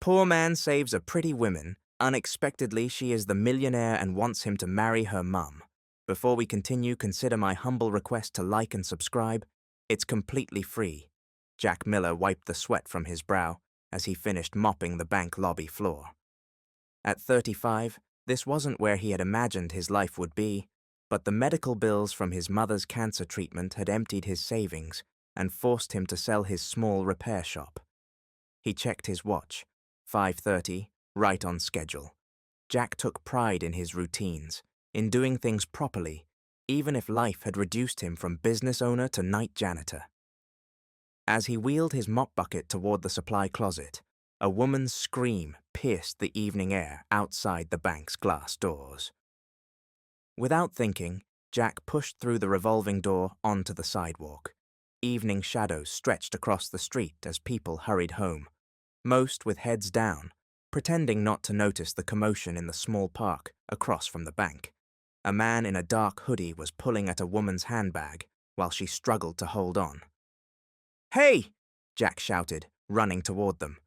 Poor man saves a pretty woman. Unexpectedly, she is the millionaire and wants him to marry her mum. Before we continue, consider my humble request to like and subscribe. It's completely free. Jack Miller wiped the sweat from his brow as he finished mopping the bank lobby floor. At 35, this wasn't where he had imagined his life would be, but the medical bills from his mother's cancer treatment had emptied his savings and forced him to sell his small repair shop. He checked his watch. 5:30, right on schedule. Jack took pride in his routines, in doing things properly, even if life had reduced him from business owner to night janitor. As he wheeled his mop bucket toward the supply closet, a woman's scream pierced the evening air outside the bank's glass doors. Without thinking, Jack pushed through the revolving door onto the sidewalk. Evening shadows stretched across the street as people hurried home, most with heads down, pretending not to notice the commotion in the small park across from the bank. A man in a dark hoodie was pulling at a woman's handbag while she struggled to hold on. "Hey!" Jack shouted, running toward them.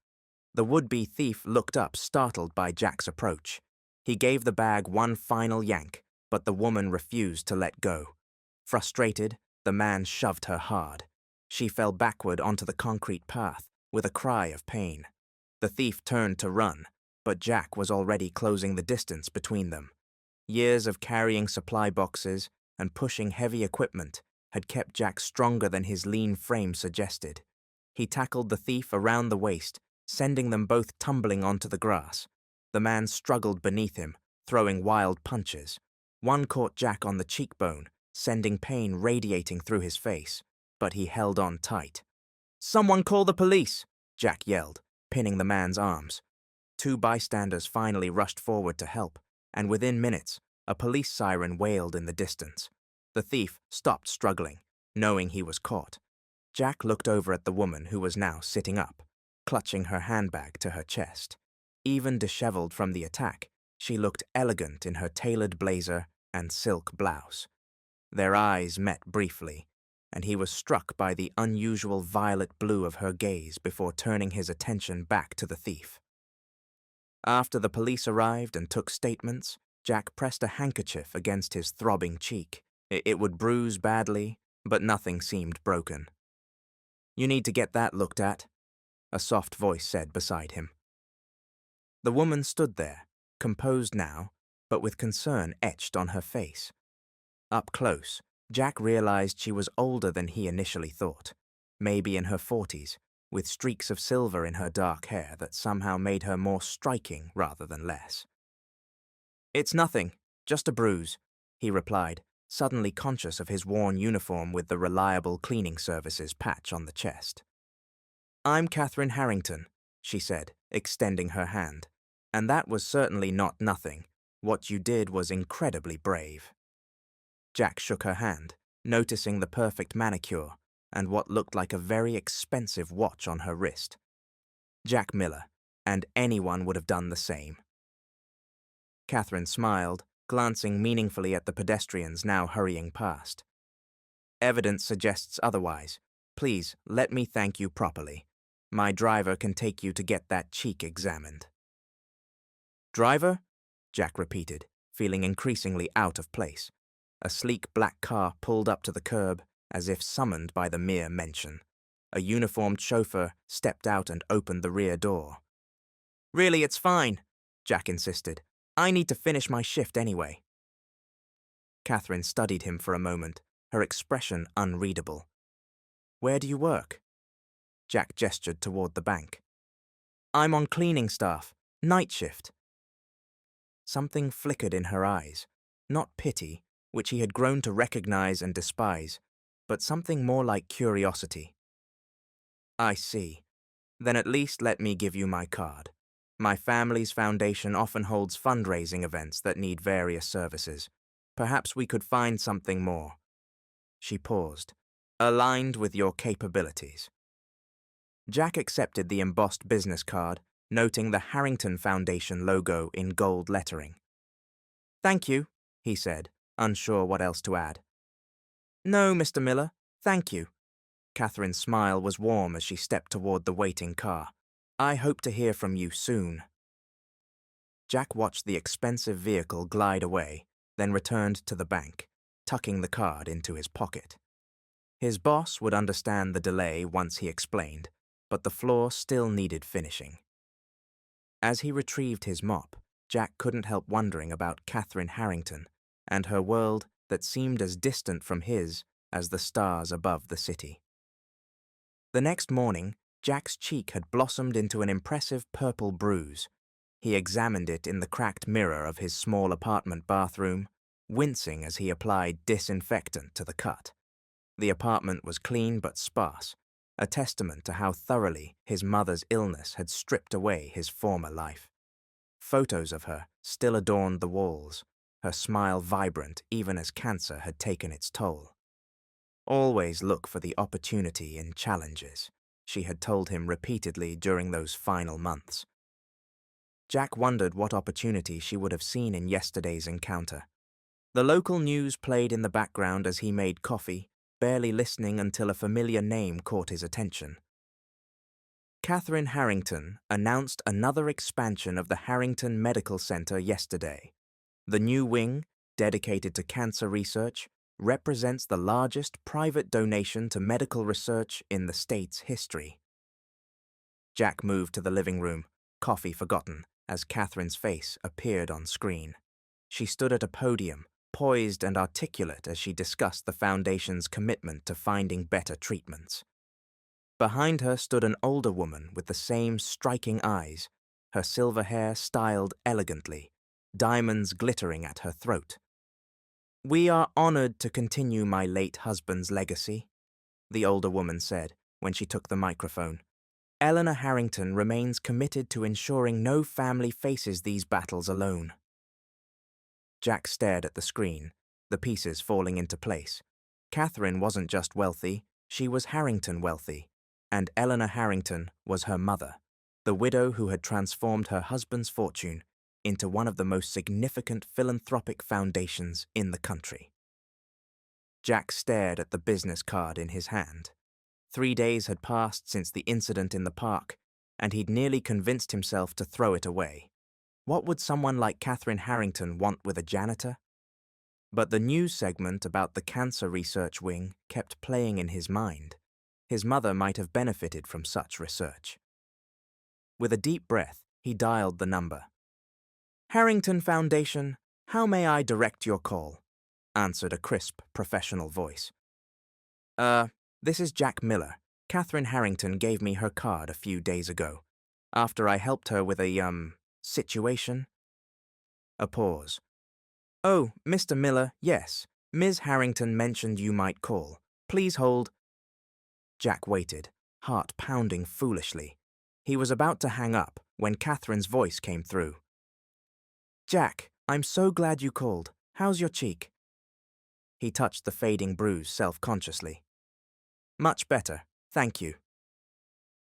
The would-be thief looked up, startled by Jack's approach. He gave the bag one final yank, but the woman refused to let go. Frustrated, the man shoved her hard. She fell backward onto the concrete path with a cry of pain. The thief turned to run, but Jack was already closing the distance between them. Years of carrying supply boxes and pushing heavy equipment had kept Jack stronger than his lean frame suggested. He tackled the thief around the waist, sending them both tumbling onto the grass. The man struggled beneath him, throwing wild punches. One caught Jack on the cheekbone, sending pain radiating through his face, but he held on tight. "Someone call the police!" Jack yelled, pinning the man's arms. Two bystanders finally rushed forward to help, and within minutes, a police siren wailed in the distance. The thief stopped struggling, knowing he was caught. Jack looked over at the woman who was now sitting up, clutching her handbag to her chest. Even disheveled from the attack, she looked elegant in her tailored blazer and silk blouse. Their eyes met briefly, and he was struck by the unusual violet blue of her gaze before turning his attention back to the thief. After the police arrived and took statements, Jack pressed a handkerchief against his throbbing cheek. It would bruise badly, but nothing seemed broken. "You need to get that looked at," a soft voice said beside him. The woman stood there, composed now, but with concern etched on her face. Up close, Jack realized she was older than he initially thought, maybe in her 40s, with streaks of silver in her dark hair that somehow made her more striking rather than less. "It's nothing, just a bruise," he replied, suddenly conscious of his worn uniform with the reliable cleaning services patch on the chest. "I'm Catherine Harrington," she said, extending her hand. "And that was certainly not nothing. What you did was incredibly brave." Jack shook her hand, noticing the perfect manicure and what looked like a very expensive watch on her wrist. Jack Miller, and anyone would have done the same. Catherine smiled, glancing meaningfully at the pedestrians now hurrying past. "Evidence suggests otherwise. Please, let me thank you properly. My driver can take you to get that cheek examined." "Driver?" Jack repeated, feeling increasingly out of place. A sleek black car pulled up to the curb, as if summoned by the mere mention. A uniformed chauffeur stepped out and opened the rear door. "Really, it's fine," Jack insisted. "I need to finish my shift anyway." Catherine studied him for a moment, her expression unreadable. "Where do you work?" Jack gestured toward the bank. "I'm on cleaning staff, night shift." Something flickered in her eyes, not pity, which he had grown to recognize and despise, but something more like curiosity. "I see. Then at least let me give you my card. My family's foundation often holds fundraising events that need various services. Perhaps we could find something more." She paused, "aligned with your capabilities." Jack accepted the embossed business card, noting the Harrington Foundation logo in gold lettering. "Thank you," he said, unsure what else to add. "No, Mr. Miller, thank you." Catherine's smile was warm as she stepped toward the waiting car. I hope to hear from you soon. Jack watched the expensive vehicle glide away, then returned to the bank, tucking the card into his pocket. His boss would understand the delay once he explained, but the floor still needed finishing. As he retrieved his mop, Jack couldn't help wondering about Catherine Harrington and her world that seemed as distant from his as the stars above the city. The next morning, Jack's cheek had blossomed into an impressive purple bruise. He examined it in the cracked mirror of his small apartment bathroom, wincing as he applied disinfectant to the cut. The apartment was clean but sparse, a testament to how thoroughly his mother's illness had stripped away his former life. Photos of her still adorned the walls, her smile vibrant even as cancer had taken its toll. Always look for the opportunity in challenges, she had told him repeatedly during those final months. Jack wondered what opportunity she would have seen in yesterday's encounter. The local news played in the background as he made coffee, barely listening until a familiar name caught his attention. Catherine Harrington announced another expansion of the Harrington Medical Center yesterday. The new wing, dedicated to cancer research, represents the largest private donation to medical research in the state's history. Jack moved to the living room, coffee forgotten, as Catherine's face appeared on screen. She stood at a podium, poised and articulate as she discussed the Foundation's commitment to finding better treatments. Behind her stood an older woman with the same striking eyes, her silver hair styled elegantly, diamonds glittering at her throat. "We are honored to continue my late husband's legacy," the older woman said when she took the microphone. "Eleanor Harrington remains committed to ensuring no family faces these battles alone." Jack stared at the screen, the pieces falling into place. Catherine wasn't just wealthy, she was Harrington wealthy, and Eleanor Harrington was her mother, the widow who had transformed her husband's fortune into one of the most significant philanthropic foundations in the country. Jack stared at the business card in his hand. 3 days had passed since the incident in the park, and he'd nearly convinced himself to throw it away. What would someone like Catherine Harrington want with a janitor? But the news segment about the cancer research wing kept playing in his mind. His mother might have benefited from such research. With a deep breath, he dialed the number. "Harrington Foundation, how may I direct your call?" answered a crisp, professional voice. This is Jack Miller. Catherine Harrington gave me her card a few days ago, after I helped her with a, situation." A pause. "Oh, Mr. Miller, yes. Ms. Harrington mentioned you might call. Please hold." Jack waited, heart pounding foolishly. He was about to hang up when Catherine's voice came through. "Jack, I'm so glad you called. How's your cheek?" He touched the fading bruise self-consciously. "Much better, thank you."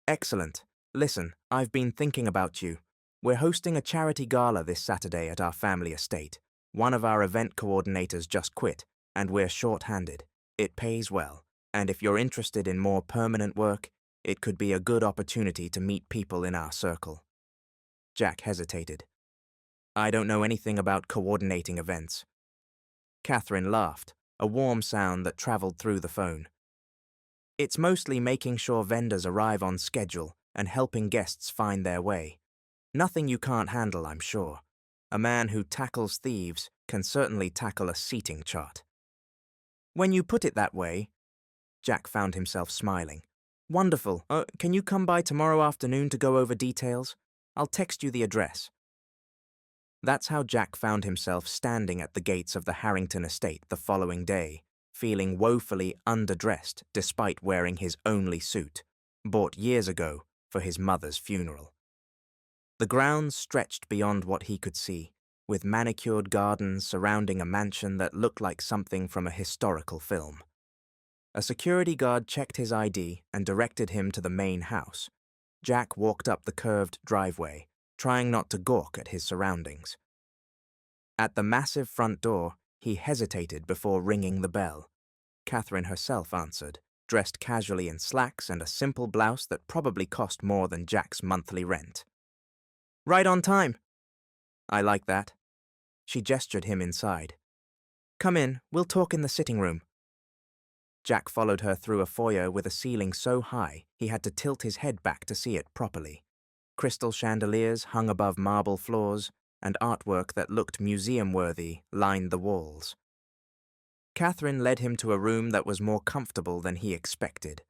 "Excellent. Listen, I've been thinking about you. We're hosting a charity gala this Saturday at our family estate. One of our event coordinators just quit, and we're short-handed. It pays well, and if you're interested in more permanent work, it could be a good opportunity to meet people in our circle." Jack hesitated. "I don't know anything about coordinating events." Catherine laughed, a warm sound that traveled through the phone. "It's mostly making sure vendors arrive on schedule and helping guests find their way. Nothing you can't handle, I'm sure. A man who tackles thieves can certainly tackle a seating chart." "When you put it that way," Jack found himself smiling. "Wonderful. Can you come by tomorrow afternoon to go over details? I'll text you the address." That's how Jack found himself standing at the gates of the Harrington estate the following day, feeling woefully underdressed despite wearing his only suit, bought years ago for his mother's funeral. The grounds stretched beyond what he could see, with manicured gardens surrounding a mansion that looked like something from a historical film. A security guard checked his ID and directed him to the main house. Jack walked up the curved driveway, trying not to gawk at his surroundings. At the massive front door, he hesitated before ringing the bell. Catherine herself answered, dressed casually in slacks and a simple blouse that probably cost more than Jack's monthly rent. "Right on time." "I like that." She gestured him inside. "Come in, we'll talk in the sitting room." Jack followed her through a foyer with a ceiling so high he had to tilt his head back to see it properly. Crystal chandeliers hung above marble floors, and artwork that looked museum-worthy lined the walls. Catherine led him to a room that was more comfortable than he expected.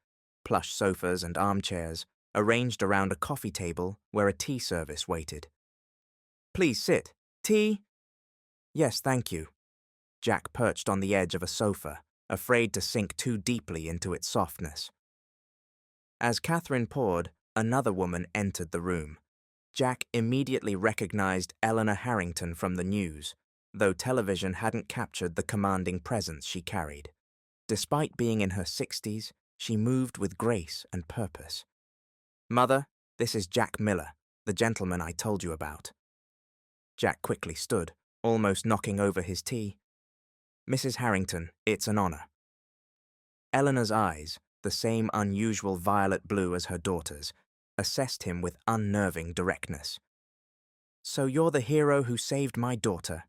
Plush sofas and armchairs, arranged around a coffee table where a tea service waited. "Please sit. Tea?" "Yes, thank you." Jack perched on the edge of a sofa, afraid to sink too deeply into its softness. As Catherine poured, another woman entered the room. Jack immediately recognized Eleanor Harrington from the news, though television hadn't captured the commanding presence she carried. Despite being in her 60s, she moved with grace and purpose. "Mother, this is Jack Miller, the gentleman I told you about." Jack quickly stood, almost knocking over his tea. "Mrs. Harrington, it's an honor." Eleanor's eyes, the same unusual violet blue as her daughter's, assessed him with unnerving directness. "So you're the hero who saved my daughter."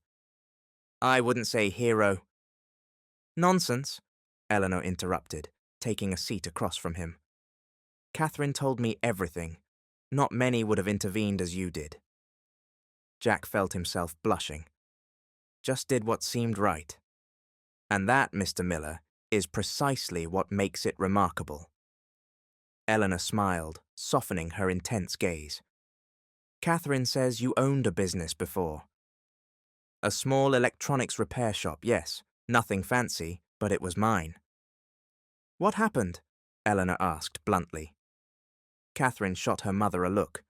"I wouldn't say hero." "Nonsense," Eleanor interrupted, taking a seat across from him. "Catherine told me everything. Not many would have intervened as you did." Jack felt himself blushing. "Just did what seemed right. And that, Mr. Miller, is precisely what makes it remarkable." Eleanor smiled, softening her intense gaze. "Catherine says you owned a business before." "A small electronics repair shop, yes. Nothing fancy, but it was mine." "What happened?" Eleanor asked bluntly. Catherine shot her mother a look.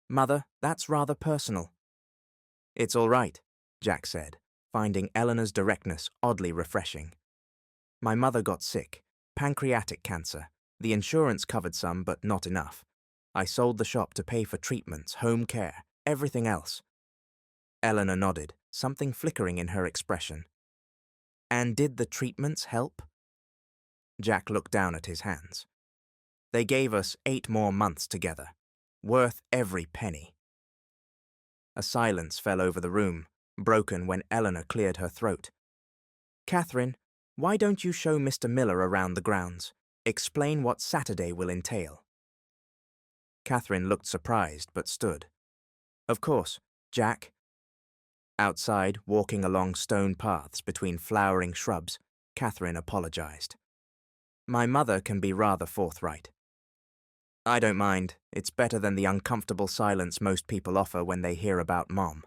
"Mother, that's rather personal." "It's all right," Jack said, finding Eleanor's directness oddly refreshing. "My mother got sick. Pancreatic cancer. The insurance covered some, but not enough. I sold the shop to pay for treatments, home care, everything else." Eleanor nodded, something flickering in her expression. "And did the treatments help?" Jack looked down at his hands. "They gave us 8 more months together. Worth every penny." A silence fell over the room, broken when Eleanor cleared her throat. "Catherine, why don't you show Mr. Miller around the grounds? Explain what Saturday will entail." Catherine looked surprised but stood. "Of course, Jack." Outside, walking along stone paths between flowering shrubs, Catherine apologized. "My mother can be rather forthright." "I don't mind. It's better than the uncomfortable silence most people offer when they hear about Mom."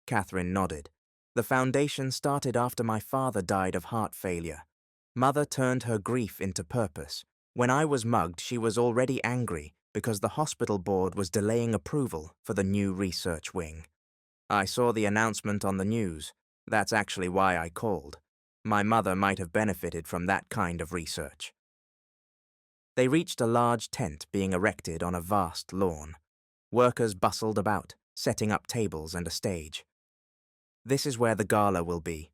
Catherine nodded. "The foundation started after my father died of heart failure. Mother turned her grief into purpose. When I was mugged, she was already angry because the hospital board was delaying approval for the new research wing. I saw the announcement on the news. That's actually why I called. My mother might have benefited from that kind of research." They reached a large tent being erected on a vast lawn. Workers bustled about, setting up tables and a stage. "This is where the gala will be,"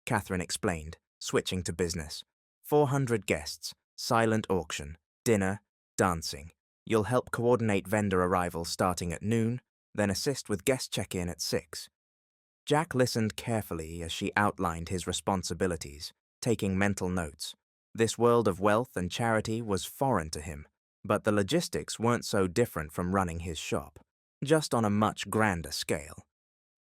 Catherine explained, switching to business. 400 guests, silent auction, dinner, dancing. You'll help coordinate vendor arrivals starting at noon, then assist with guest check-in at 6. Jack listened carefully as she outlined his responsibilities, taking mental notes. This world of wealth and charity was foreign to him, but the logistics weren't so different from running his shop, just on a much grander scale.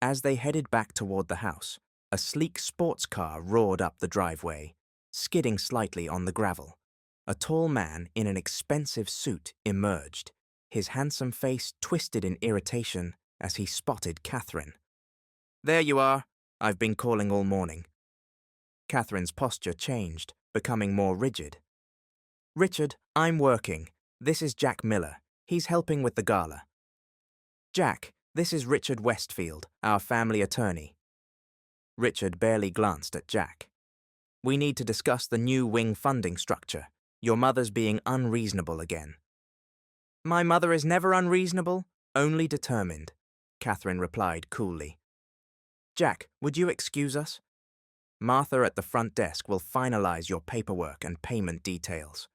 As they headed back toward the house, a sleek sports car roared up the driveway, skidding slightly on the gravel. A tall man in an expensive suit emerged, his handsome face twisted in irritation as he spotted Catherine. "There you are. I've been calling all morning." Catherine's posture changed, becoming more rigid. "Richard, I'm working. This is Jack Miller. He's helping with the gala." "Jack, this is Richard Westfield, our family attorney." Richard barely glanced at Jack. "We need to discuss the new wing funding structure. Your mother's being unreasonable again." "My mother is never unreasonable, only determined," Catherine replied coolly. "Jack, would you excuse us?" Martha at the front desk will finalize your paperwork and payment details.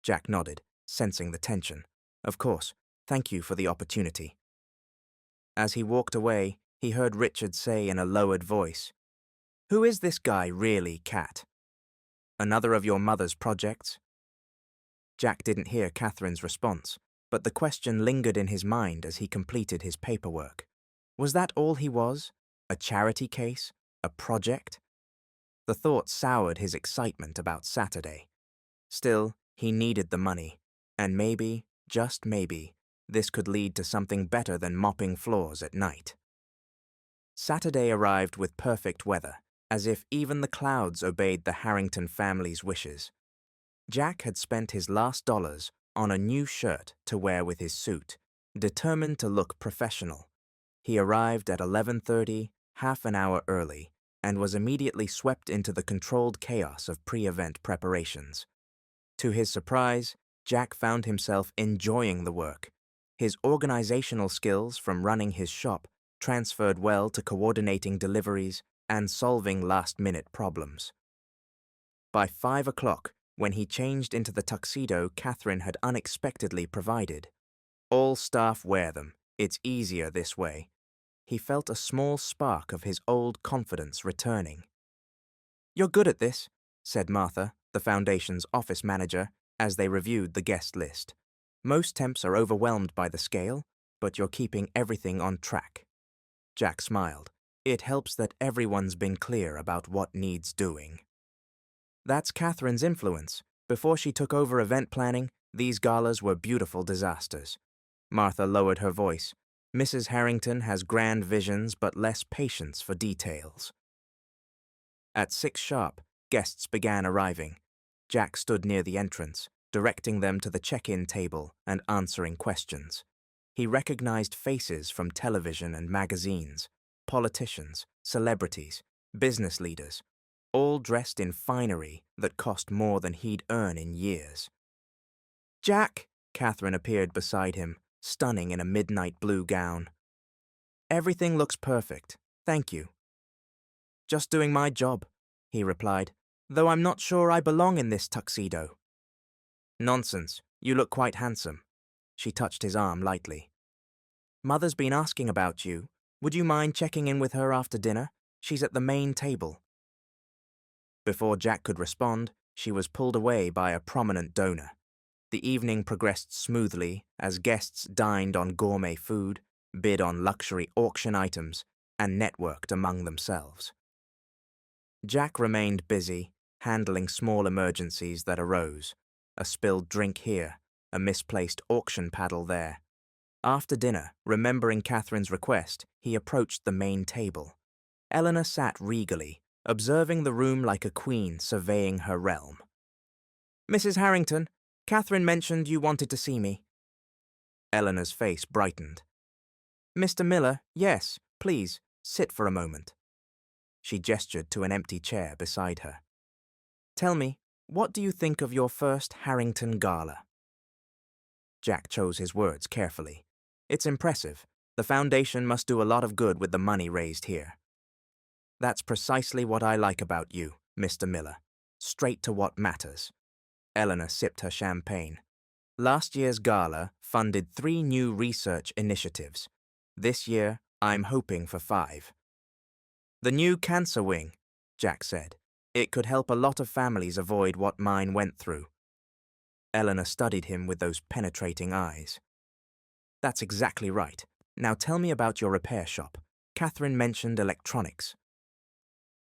Jack nodded, sensing the tension. Of course, thank you for the opportunity. As he walked away, he heard Richard say in a lowered voice, "Who is this guy really, Kat? Another of your mother's projects?" Jack didn't hear Catherine's response, but the question lingered in his mind as he completed his paperwork. Was that all he was? A charity case? A project? The thought soured his excitement about Saturday. Still, he needed the money, and maybe, just maybe, this could lead to something better than mopping floors at night. Saturday arrived with perfect weather, as if even the clouds obeyed the Harrington family's wishes. Jack had spent his last dollars on a new shirt to wear with his suit, determined to look professional. He arrived at 11:30, half an hour early, and was immediately swept into the controlled chaos of pre-event preparations. To his surprise, Jack found himself enjoying the work. His organizational skills from running his shop transferred well to coordinating deliveries and solving last-minute problems. By 5 o'clock, when he changed into the tuxedo Catherine had unexpectedly provided. All staff wear them. It's easier this way. He felt a small spark of his old confidence returning. "You're good at this," said Martha, the foundation's office manager, as they reviewed the guest list. "Most temps are overwhelmed by the scale, but you're keeping everything on track." Jack smiled. It helps that everyone's been clear about what needs doing. That's Catherine's influence. Before she took over event planning, these galas were beautiful disasters. Martha lowered her voice. "Mrs. Harrington has grand visions but less patience for details." At 6 sharp, guests began arriving. Jack stood near the entrance, directing them to the check-in table and answering questions. He recognized faces from television and magazines, politicians, celebrities, business leaders, all dressed in finery that cost more than he'd earn in years. "Jack!" Catherine appeared beside him, stunning in a midnight blue gown. "Everything looks perfect, thank you." "Just doing my job," he replied, "though I'm not sure I belong in this tuxedo." "Nonsense, you look quite handsome." She touched his arm lightly. "Mother's been asking about you. Would you mind checking in with her after dinner? She's at the main table." Before Jack could respond, she was pulled away by a prominent donor. The evening progressed smoothly as guests dined on gourmet food, bid on luxury auction items, and networked among themselves. Jack remained busy, handling small emergencies that arose, a spilled drink here, a misplaced auction paddle there. After dinner, remembering Catherine's request, he approached the main table. Eleanor sat regally, observing the room like a queen surveying her realm. "Mrs. Harrington, Catherine mentioned you wanted to see me." Eleanor's face brightened. "Mr. Miller, yes, please, sit for a moment." She gestured to an empty chair beside her. "Tell me, what do you think of your first Harrington Gala?" Jack chose his words carefully. "It's impressive. The foundation must do a lot of good with the money raised here." "That's precisely what I like about you, Mr. Miller. Straight to what matters." Eleanor sipped her champagne. "Last year's gala funded 3 new research initiatives. This year, I'm hoping for 5. "The new cancer wing," Jack said. "It could help a lot of families avoid what mine went through." Eleanor studied him with those penetrating eyes. "That's exactly right. Now tell me about your repair shop. Catherine mentioned electronics."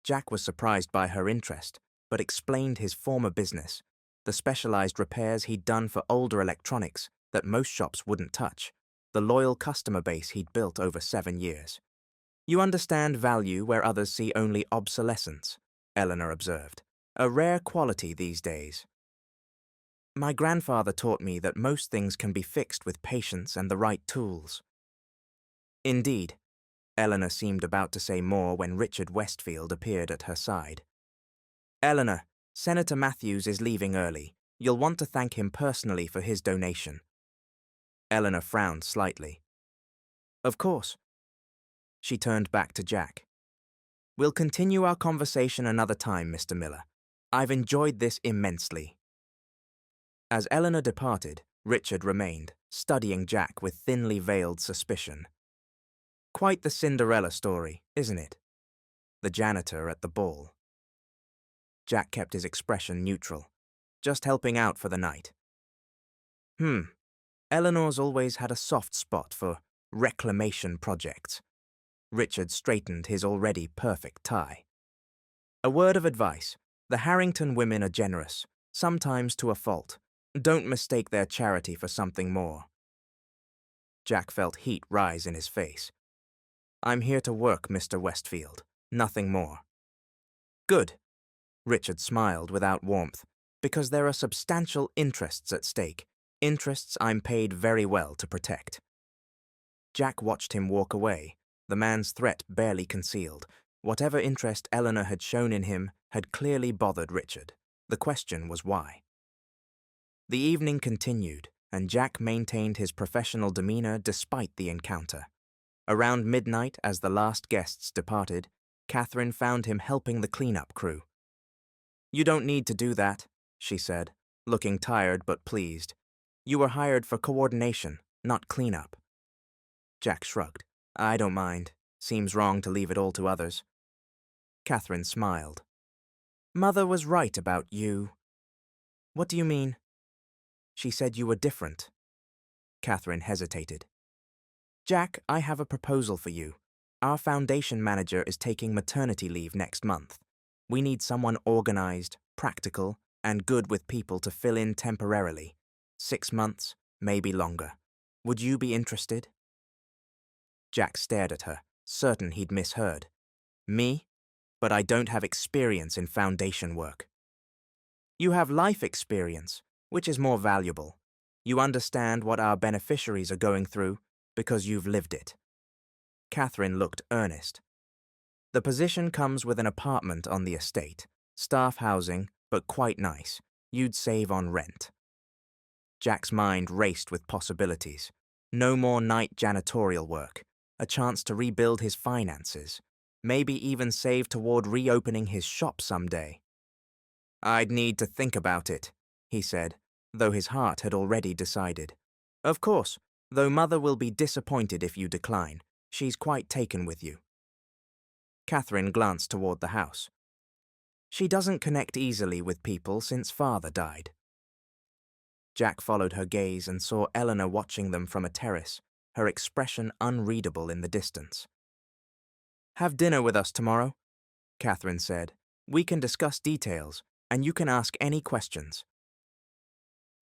Jack was surprised by her interest, but explained his former business, the specialized repairs he'd done for older electronics that most shops wouldn't touch, the loyal customer base he'd built over 7 years. "You understand value where others see only obsolescence," Eleanor observed. "A rare quality these days." "My grandfather taught me that most things can be fixed with patience and the right tools." "Indeed." Eleanor seemed about to say more when Richard Westfield appeared at her side. "Eleanor, Senator Matthews is leaving early. You'll want to thank him personally for his donation." Eleanor frowned slightly. "Of course." She turned back to Jack. We'll continue our conversation another time, Mr. Miller. I've enjoyed this immensely. As Eleanor departed, Richard remained, studying Jack with thinly veiled suspicion. Quite the Cinderella story, isn't it? The janitor at the ball. Jack kept his expression neutral, just helping out for the night. Eleanor's always had a soft spot for reclamation projects. Richard straightened his already perfect tie. A word of advice. The Harrington women are generous, sometimes to a fault. Don't mistake their charity for something more. Jack felt heat rise in his face. I'm here to work, Mr. Westfield. Nothing more. Good. Richard smiled without warmth, because there are substantial interests at stake, interests I'm paid very well to protect. Jack watched him walk away, the man's threat barely concealed. Whatever interest Eleanor had shown in him had clearly bothered Richard. The question was why. The evening continued, and Jack maintained his professional demeanor despite the encounter. Around midnight, as the last guests departed, Catherine found him helping the cleanup crew. You don't need to do that, she said, looking tired but pleased. You were hired for coordination, not cleanup. Jack shrugged. I don't mind. Seems wrong to leave it all to others. Catherine smiled. Mother was right about you. What do you mean? She said you were different. Catherine hesitated. Jack, I have a proposal for you. Our foundation manager is taking maternity leave next month. We need someone organized, practical, and good with people to fill in temporarily. 6 months, maybe longer. Would you be interested? Jack stared at her, certain he'd misheard. Me? But I don't have experience in foundation work. You have life experience, which is more valuable. You understand what our beneficiaries are going through because you've lived it. Catherine looked earnest. The position comes with an apartment on the estate, staff housing, but quite nice. You'd save on rent. Jack's mind raced with possibilities. No more night janitorial work, a chance to rebuild his finances, maybe even save toward reopening his shop someday. I'd need to think about it, he said, though his heart had already decided. Of course, though Mother will be disappointed if you decline. She's quite taken with you. Catherine glanced toward the house. She doesn't connect easily with people since Father died. Jack followed her gaze and saw Eleanor watching them from a terrace, her expression unreadable in the distance. Have dinner with us tomorrow, Catherine said. We can discuss details, and you can ask any questions.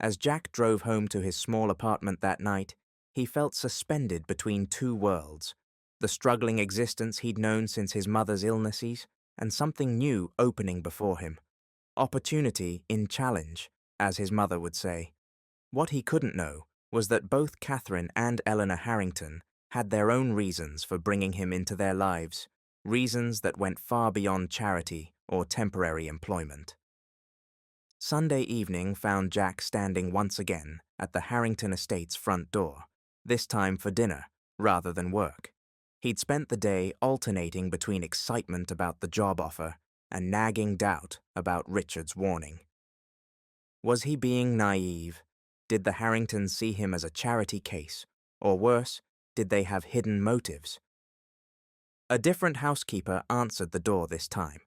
As Jack drove home to his small apartment that night, he felt suspended between two worlds, the struggling existence he'd known since his mother's illnesses, and something new opening before him. Opportunity in challenge, as his mother would say. What he couldn't know was that both Catherine and Eleanor Harrington had their own reasons for bringing him into their lives, reasons that went far beyond charity or temporary employment. Sunday evening found Jack standing once again at the Harrington estate's front door, this time for dinner rather than work. He'd spent the day alternating between excitement about the job offer and nagging doubt about Richard's warning. Was he being naive? Did the Harringtons see him as a charity case? Or worse, did they have hidden motives? A different housekeeper answered the door this time,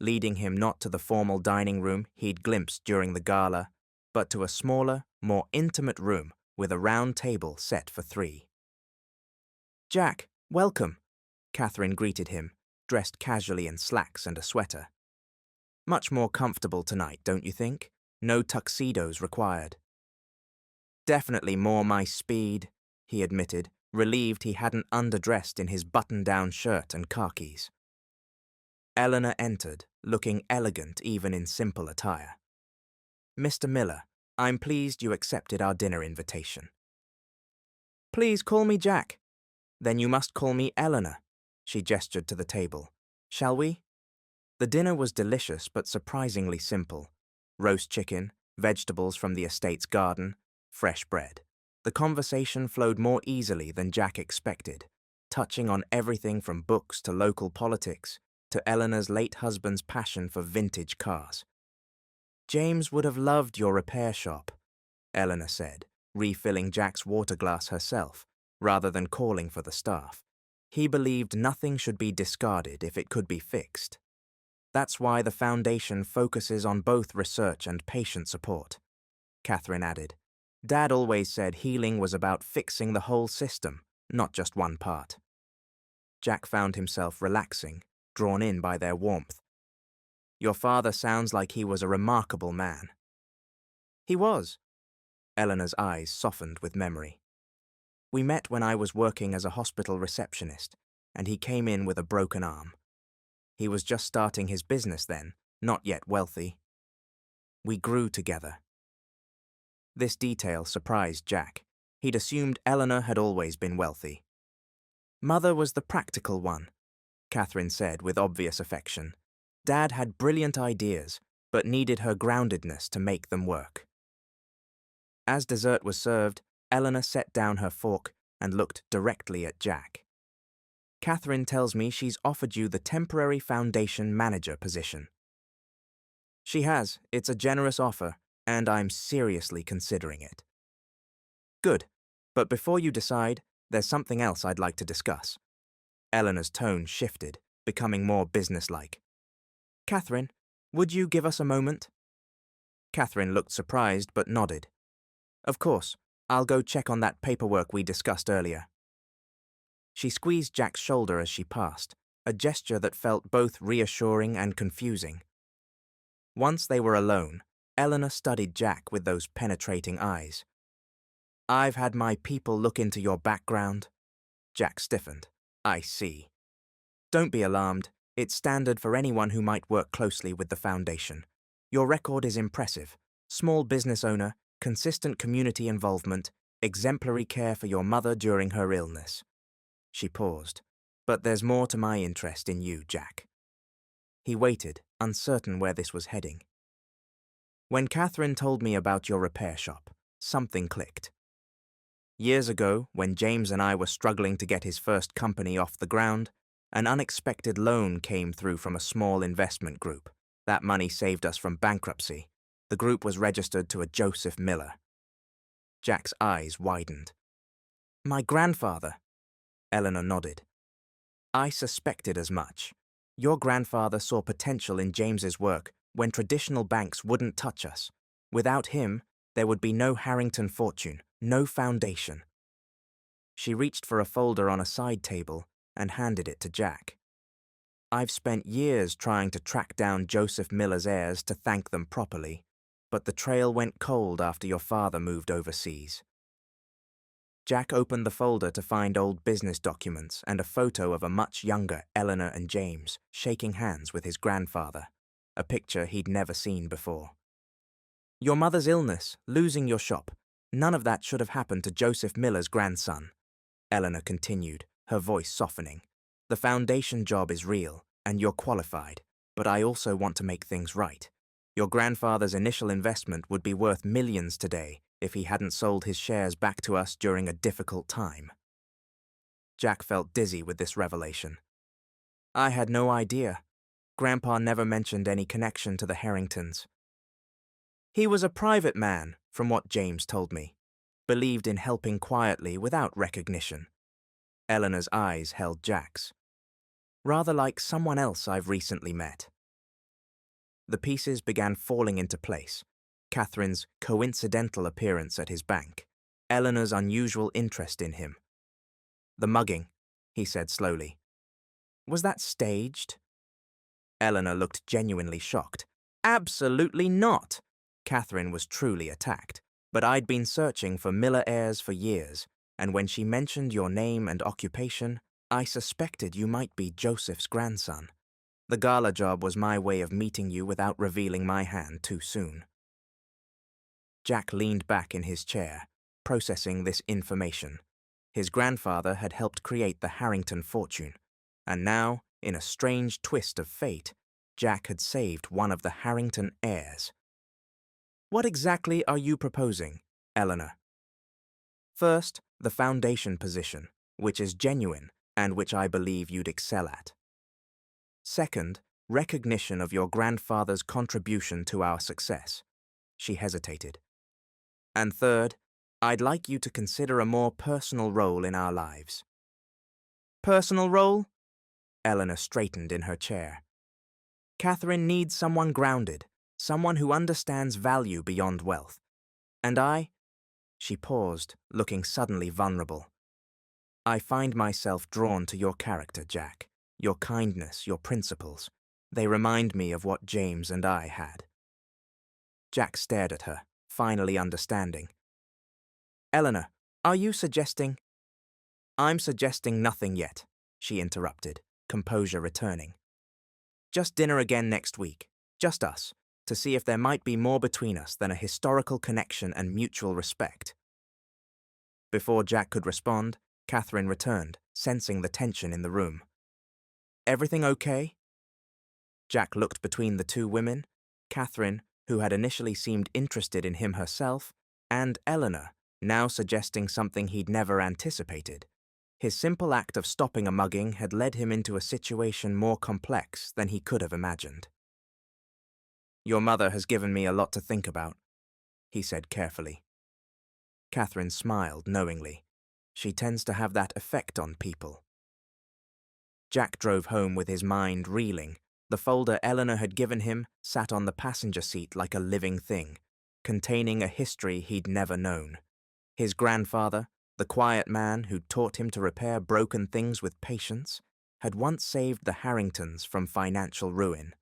leading him not to the formal dining room he'd glimpsed during the gala, but to a smaller, more intimate room with a round table set for 3. Jack, welcome, Catherine greeted him, dressed casually in slacks and a sweater. Much more comfortable tonight, don't you think? No tuxedos required. Definitely more my speed, he admitted, relieved he hadn't underdressed in his button-down shirt and khakis. Eleanor entered, looking elegant even in simple attire. Mr. Miller, I'm pleased you accepted our dinner invitation. Please call me Jack. Then you must call me Eleanor, she gestured to the table. Shall we? The dinner was delicious but surprisingly simple. Roast chicken, vegetables from the estate's garden, fresh bread. The conversation flowed more easily than Jack expected, touching on everything from books to local politics, to Eleanor's late husband's passion for vintage cars. "James would have loved your repair shop," Eleanor said, refilling Jack's water glass herself, rather than calling for the staff. "He believed nothing should be discarded if it could be fixed. That's why the foundation focuses on both research and patient support," Catherine added. "Dad always said healing was about fixing the whole system, not just one part." Jack found himself relaxing, drawn in by their warmth. "Your father sounds like he was a remarkable man." "He was." Eleanor's eyes softened with memory. "We met when I was working as a hospital receptionist, and he came in with a broken arm. He was just starting his business then, not yet wealthy. We grew together." This detail surprised Jack. He'd assumed Eleanor had always been wealthy. "Mother was the practical one," Catherine said with obvious affection. "Dad had brilliant ideas, but needed her groundedness to make them work." As dessert was served, Eleanor set down her fork and looked directly at Jack. "Catherine tells me she's offered you the temporary foundation manager position." "She has. It's a generous offer, and I'm seriously considering it." "Good. But before you decide, there's something else I'd like to discuss." Eleanor's tone shifted, becoming more businesslike. "Catherine, would you give us a moment?" Catherine looked surprised but nodded. "Of course. I'll go check on that paperwork we discussed earlier." She squeezed Jack's shoulder as she passed, a gesture that felt both reassuring and confusing. Once they were alone, Eleanor studied Jack with those penetrating eyes. "I've had my people look into your background." Jack stiffened. "I see." "Don't be alarmed. It's standard for anyone who might work closely with the foundation. Your record is impressive. Small business owner, consistent community involvement, exemplary care for your mother during her illness." She paused. "But there's more to my interest in you, Jack." He waited, uncertain where this was heading. "When Catherine told me about your repair shop, something clicked. Years ago, when James and I were struggling to get his first company off the ground, an unexpected loan came through from a small investment group. That money saved us from bankruptcy. The group was registered to a Joseph Miller." Jack's eyes widened. "My grandfather." Eleanor nodded. "I suspected as much. Your grandfather saw potential in James's work when traditional banks wouldn't touch us. Without him, there would be no Harrington fortune, no foundation." She reached for a folder on a side table and handed it to Jack. "I've spent years trying to track down Joseph Miller's heirs to thank them properly, but the trail went cold after your father moved overseas." Jack opened the folder to find old business documents and a photo of a much younger Eleanor and James shaking hands with his grandfather, a picture he'd never seen before. "Your mother's illness, losing your shop, none of that should have happened to Joseph Miller's grandson," Eleanor continued, her voice softening. "The foundation job is real, and you're qualified, but I also want to make things right. Your grandfather's initial investment would be worth millions today if he hadn't sold his shares back to us during a difficult time." Jack felt dizzy with this revelation. "I had no idea. Grandpa never mentioned any connection to the Harringtons." "He was a private man, from what James told me. Believed in helping quietly without recognition." Eleanor's eyes held Jack's. "Rather like someone else I've recently met." The pieces began falling into place. Catherine's coincidental appearance at his bank, Eleanor's unusual interest in him. "The mugging," he said slowly. "Was that staged?" Eleanor looked genuinely shocked. "Absolutely not!" Catherine was truly attacked. "But I'd been searching for Miller heirs for years, and when she mentioned your name and occupation, I suspected you might be Joseph's grandson. The gala job was my way of meeting you without revealing my hand too soon." Jack leaned back in his chair, processing this information. His grandfather had helped create the Harrington fortune, and now, in a strange twist of fate, Jack had saved one of the Harrington heirs. "What exactly are you proposing, Eleanor?" "First, the foundation position, which is genuine and which I believe you'd excel at." Second, recognition of your grandfather's contribution to our success. She hesitated. And third, I'd like you to consider a more personal role in our lives. Personal role? Eleanor straightened in her chair. Catherine needs someone grounded, someone who understands value beyond wealth. And she paused, looking suddenly vulnerable. I find myself drawn to your character, Jack, your kindness, your principles. They remind me of what James and I had. Jack stared at her, finally understanding. Eleanor, are you suggesting? I'm suggesting nothing yet, she interrupted, composure returning. Just dinner again next week, just us, to see if there might be more between us than a historical connection and mutual respect. Before Jack could respond, Catherine returned, sensing the tension in the room. Everything okay? Jack looked between the two women, Catherine, who had initially seemed interested in him herself, and Eleanor, now suggesting something he'd never anticipated. His simple act of stopping a mugging had led him into a situation more complex than he could have imagined. Your mother has given me a lot to think about, he said carefully. Catherine smiled knowingly. She tends to have that effect on people. Jack drove home with his mind reeling. The folder Eleanor had given him sat on the passenger seat like a living thing, containing a history he'd never known. His grandfather, the quiet man who'd taught him to repair broken things with patience, had once saved the Harringtons from financial ruin.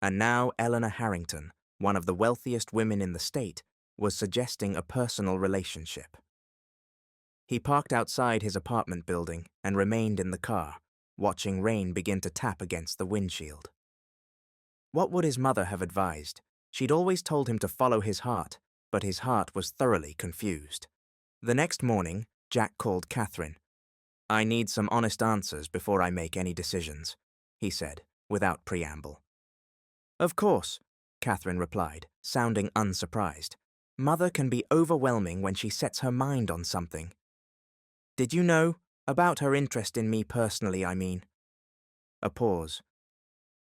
And now Eleanor Harrington, one of the wealthiest women in the state, was suggesting a personal relationship. He parked outside his apartment building and remained in the car, watching rain begin to tap against the windshield. What would his mother have advised? She'd always told him to follow his heart, but his heart was thoroughly confused. The next morning, Jack called Catherine. I need some honest answers before I make any decisions, he said, without preamble. Of course, Catherine replied, sounding unsurprised. Mother can be overwhelming when she sets her mind on something. Did you know? About her interest in me personally, I mean. A pause.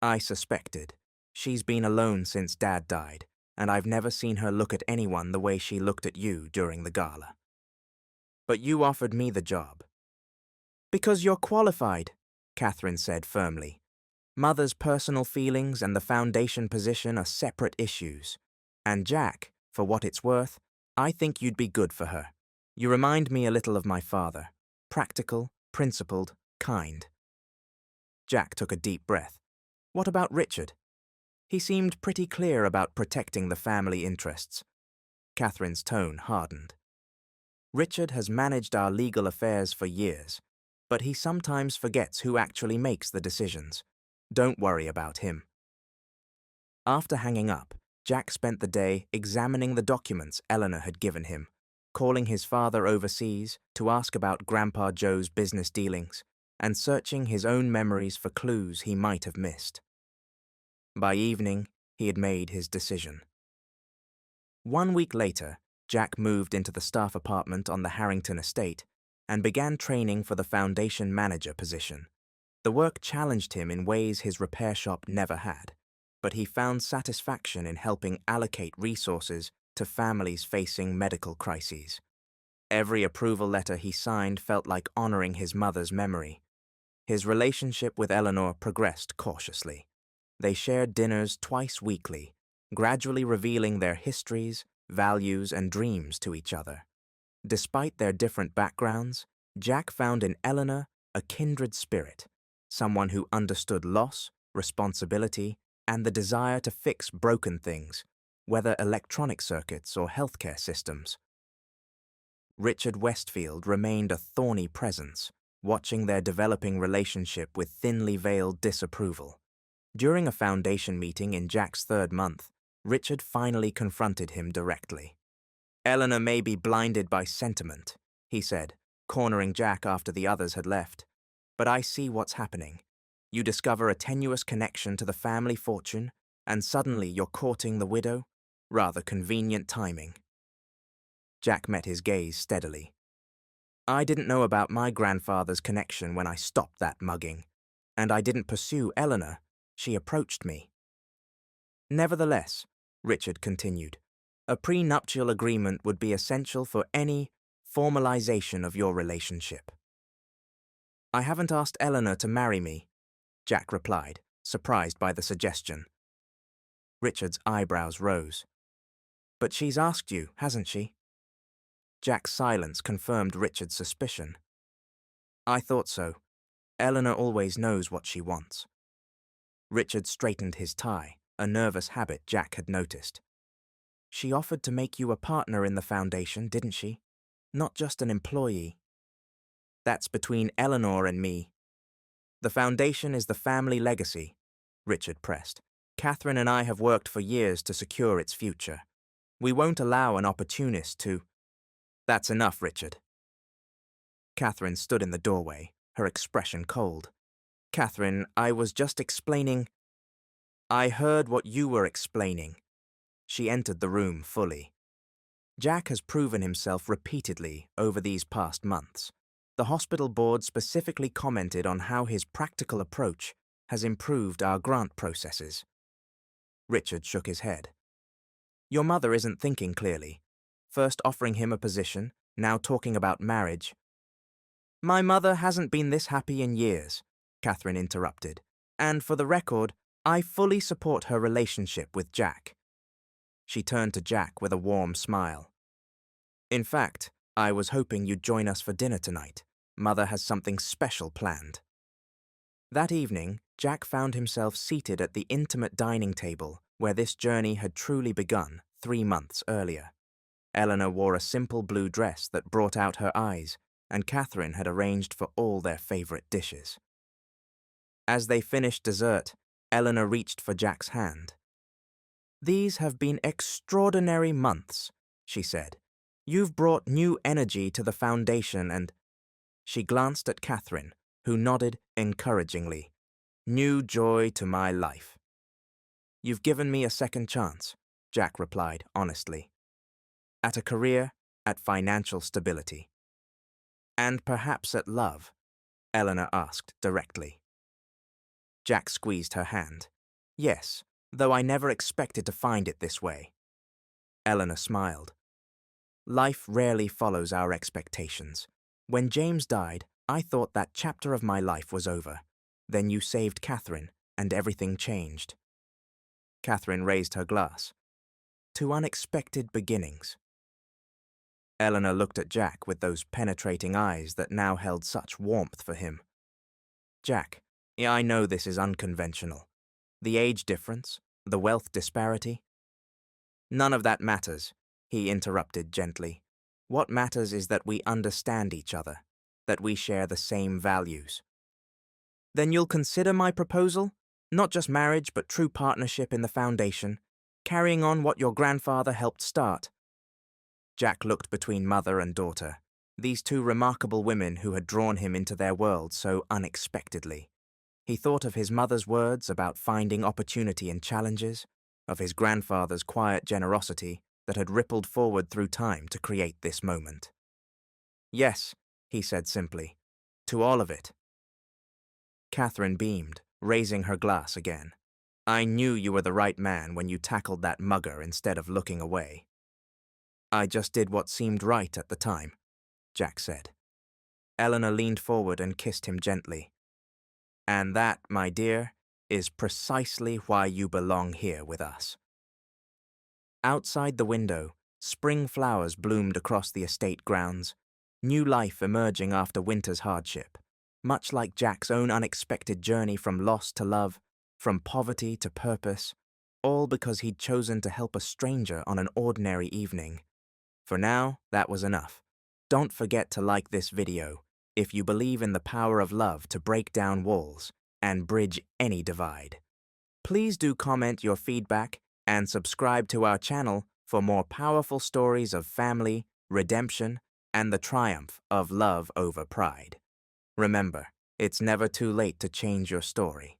I suspected. She's been alone since Dad died, and I've never seen her look at anyone the way she looked at you during the gala. But you offered me the job. Because you're qualified, Catherine said firmly. Mother's personal feelings and the foundation position are separate issues. And Jack, for what it's worth, I think you'd be good for her. You remind me a little of my father. Practical, principled, kind. Jack took a deep breath. What about Richard? He seemed pretty clear about protecting the family interests. Catherine's tone hardened. Richard has managed our legal affairs for years, but he sometimes forgets who actually makes the decisions. Don't worry about him. After hanging up, Jack spent the day examining the documents Eleanor had given him, calling his father overseas to ask about Grandpa Joe's business dealings, and searching his own memories for clues he might have missed. By evening, he had made his decision. 1 week later, Jack moved into the staff apartment on the Harrington estate and began training for the foundation manager position. The work challenged him in ways his repair shop never had, but he found satisfaction in helping allocate resources to families facing medical crises. Every approval letter he signed felt like honoring his mother's memory. His relationship with Eleanor progressed cautiously. They shared dinners twice weekly, gradually revealing their histories, values, and dreams to each other. Despite their different backgrounds, Jack found in Eleanor a kindred spirit, someone who understood loss, responsibility, and the desire to fix broken things, whether electronic circuits or healthcare systems. Richard Westfield remained a thorny presence, watching their developing relationship with thinly veiled disapproval. During a foundation meeting in Jack's 3rd month, Richard finally confronted him directly. Eleanor may be blinded by sentiment, he said, cornering Jack after the others had left. But I see what's happening. You discover a tenuous connection to the family fortune, and suddenly you're courting the widow? Rather convenient timing. Jack met his gaze steadily. I didn't know about my grandfather's connection when I stopped that mugging, and I didn't pursue Eleanor She approached me. Nevertheless, Richard continued, a prenuptial agreement would be essential for any formalization of your relationship. I haven't asked Eleanor to marry me, Jack replied, surprised by the suggestion. Richard's eyebrows rose. But she's asked you, hasn't she? Jack's silence confirmed Richard's suspicion. I thought so. Eleanor always knows what she wants. Richard straightened his tie, a nervous habit Jack had noticed. She offered to make you a partner in the foundation, didn't she? Not just an employee. That's between Eleanor and me. The foundation is the family legacy, Richard pressed. Catherine and I have worked for years to secure its future. We won't allow an opportunist to... That's enough, Richard. Catherine stood in the doorway, her expression cold. Catherine, I was just explaining... I heard what you were explaining. She entered the room fully. Jack has proven himself repeatedly over these past months. The hospital board specifically commented on how his practical approach has improved our grant processes. Richard shook his head. Your mother isn't thinking clearly. First offering him a position, now talking about marriage. My mother hasn't been this happy in years, Catherine interrupted. And for the record, I fully support her relationship with Jack. She turned to Jack with a warm smile. In fact, I was hoping you'd join us for dinner tonight. Mother has something special planned. That evening, Jack found himself seated at the intimate dining table where this journey had truly begun 3 months earlier. Eleanor wore a simple blue dress that brought out her eyes, and Catherine had arranged for all their favorite dishes. As they finished dessert, Eleanor reached for Jack's hand. These have been extraordinary months, she said. You've brought new energy to the foundation and... She glanced at Catherine, who nodded encouragingly. New joy to my life. You've given me a second chance, Jack replied honestly. At a career, at financial stability. And perhaps at love, Eleanor asked directly. Jack squeezed her hand. Yes, though I never expected to find it this way. Eleanor smiled. Life rarely follows our expectations. When James died, I thought that chapter of my life was over. Then you saved Catherine, and everything changed. Catherine raised her glass. To unexpected beginnings. Eleanor looked at Jack with those penetrating eyes that now held such warmth for him. Jack, I know this is unconventional. The age difference, the wealth disparity. None of that matters, he interrupted gently. What matters is that we understand each other, that we share the same values. Then you'll consider my proposal? Not just marriage, but true partnership in the foundation, carrying on what your grandfather helped start. Jack looked between mother and daughter, these two remarkable women who had drawn him into their world so unexpectedly. He thought of his mother's words about finding opportunity in challenges, of his grandfather's quiet generosity that had rippled forward through time to create this moment. Yes, he said simply, to all of it. Catherine beamed, raising her glass again. I knew you were the right man when you tackled that mugger instead of looking away. I just did what seemed right at the time, Jack said. Eleanor leaned forward and kissed him gently. And that, my dear, is precisely why you belong here with us. Outside the window, spring flowers bloomed across the estate grounds, new life emerging after winter's hardship, much like Jack's own unexpected journey from loss to love, from poverty to purpose, all because he'd chosen to help a stranger on an ordinary evening. For now, that was enough. Don't forget to like this video if you believe in the power of love to break down walls and bridge any divide. Please do comment your feedback and subscribe to our channel for more powerful stories of family, redemption, and the triumph of love over pride. Remember, it's never too late to change your story.